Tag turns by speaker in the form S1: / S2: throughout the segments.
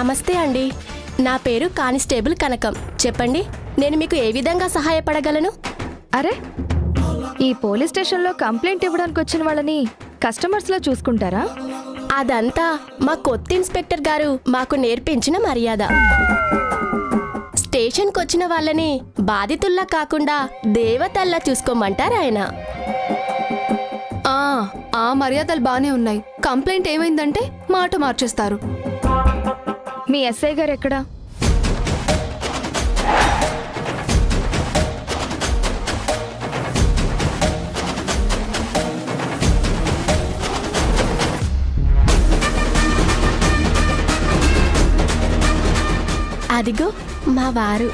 S1: నమస్తే అండి. నా పేరు కానిస్టేబుల్ కనకం. చెప్పండి, నేను మీకు ఏ విధంగా సహాయపడగలను?
S2: అరే, ఈ పోలీస్ స్టేషన్లో కంప్లైంట్ ఇవ్వడానికి వచ్చిన వాళ్ళని కస్టమర్స్లో చూసుకుంటారా?
S1: అదంతా మా కొత్త ఇన్స్పెక్టర్ గారు మాకు నేర్పించిన మర్యాద. స్టేషన్కి వచ్చిన వాళ్ళని బాధితుల్లా కాకుండా దేవతల్లా చూసుకోమంటారు ఆయన.
S3: ఆ మర్యాదలు బానే ఉన్నాయి. కంప్లైంట్ ఏమైందంటే మాట మార్చేస్తారు.
S2: మీ ఎస్ఐ గారు ఎక్కడా?
S1: అదిగో మా వారు.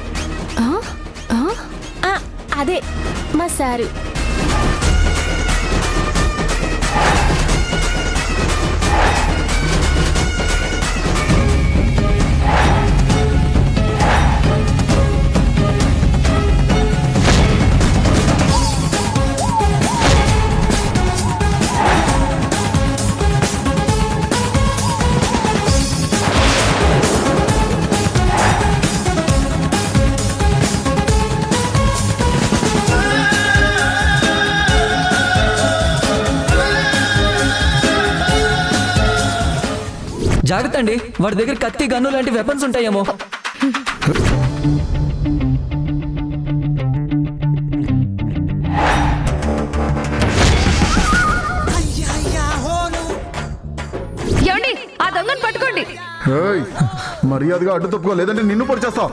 S1: అదే మా సారు.
S4: జాగ్రత్త అండి, వాడి దగ్గర కత్తి, గన్ను లాంటి వెపన్స్ ఉంటాయేమో.
S2: ఏమండి, ఆ దొంగను పట్టుకోండి.
S5: మర్యాదగా అడ్డు తప్పుకో, లేదంటే నిన్ను పొడి చేస్తా.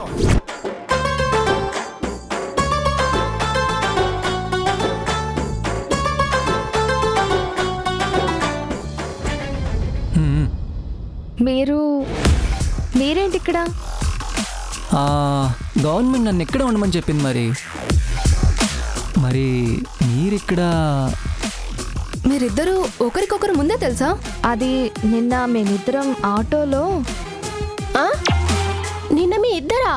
S2: మీరేంటి ఇక్కడ?
S4: గవర్నమెంట్ నన్ను ఎక్కడ ఉండమని చెప్పింది. మరి మీరిక్కడ?
S3: మీరిద్దరూ ఒకరికొకరు ముందే తెలుసా?
S2: అది నిన్న మేమిద్దరం ఆటోలో.
S1: నిన్న మీ ఇద్దరా?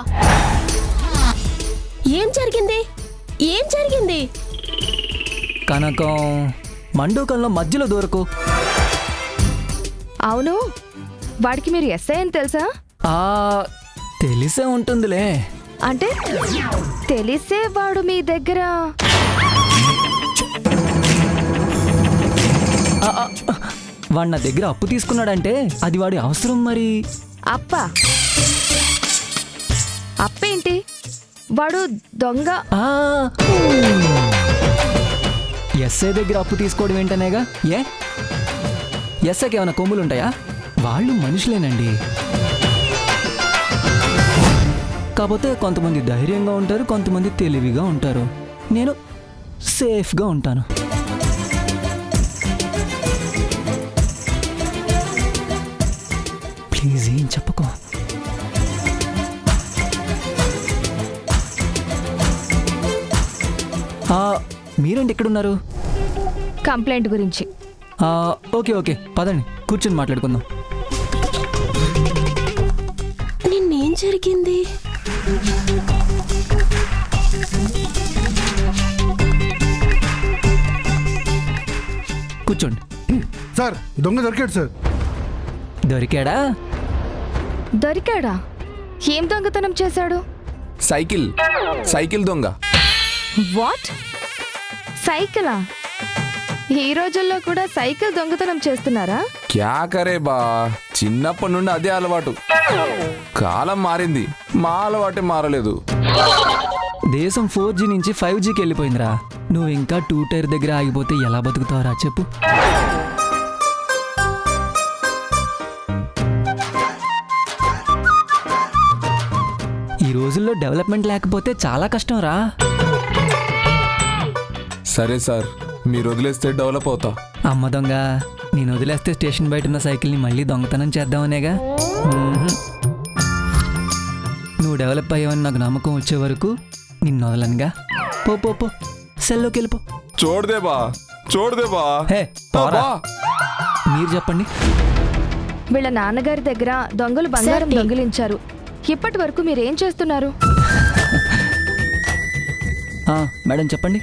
S1: ఏం జరిగింది? ఏం జరిగింది?
S4: కనకం, మండూకంలో మధ్యలో దూరకు.
S2: అవును, వాడికి మీరు ఎస్ఐ అని తెలుసా?
S4: తెలిసే ఉంటుందిలే.
S2: అంటే తెలిసే వాడు మీ దగ్గర?
S4: వాడు నా దగ్గర అప్పు తీసుకున్నాడంటే అది వాడి అవసరం. మరి
S2: అప్పేంటి? వాడు దొంగ.
S4: ఎస్ఐ దగ్గర అప్పు తీసుకోవడం ఏంటనేగా. ఎస్ఐకి ఏమైనా కొమ్ములు ఉంటాయా? వాళ్ళు మనుషులేనండి. కాకపోతే కొంతమంది ధైర్యంగా ఉంటారు, కొంతమంది తెలివిగా ఉంటారు. నేను సేఫ్గా ఉంటాను. ప్లీజ్ ఏం చెప్పుకో. మీరేంటి ఎక్కడున్నారు?
S2: కంప్లైంట్ గురించి.
S4: ఓకే, పదండి కూర్చొని మాట్లాడుకుందాం.
S1: నిన్నేం జరిగింది?
S4: కూర్చోండి.
S5: సార్, దొంగ దొరికాడు సార్.
S4: దొరికాడా?
S2: ఏం దొంగతనం చేశాడు?
S6: సైకిల్ దొంగ.
S2: వాట్? సైకిలా? ఈ రోజుల్లో కూడా సైకిల్ దొంగతనం చేస్తున్నారా?
S6: క్యా కరే బా, చిన్నప్పటి నుండి అదే అలవాటు. కాలం మారింది, మా అలవాటే మారలేదు.
S4: దేశం 4G నుంచి 5Gకి వెళ్ళిపోయిందిరా. నువ్వు ఇంకా 2 టైర్ దగ్గర ఆగిపోతే ఎలా బతుకుతావురా చెప్పు. ఈ రోజుల్లో డెవలప్మెంట్ లేకపోతే చాలా కష్టం రా.
S6: సరే సార్, మీరు వదిలేస్తే డెవలప్ అవుతా.
S4: అమ్మ దొంగ, నేను వదిలేస్తే స్టేషన్ బయట ఉన్న సైకిల్ని మళ్ళీ దొంగతనం చేద్దామనేగా. నువ్వు డెవలప్ అయ్యావని నాకు నమ్మకం వచ్చే వరకు నిన్ను వదలనుగా. పో సెల్లోకి వెళ్ళిపో.
S6: చూడదేబా.
S4: హే పోరా. మీరు చెప్పండి.
S2: వీళ్ళ నాన్నగారి దగ్గర దొంగలు బంగారం దొంగిలించారు. ఇప్పటి వరకు మీరేం చేస్తున్నారు?
S4: మేడం చెప్పండి.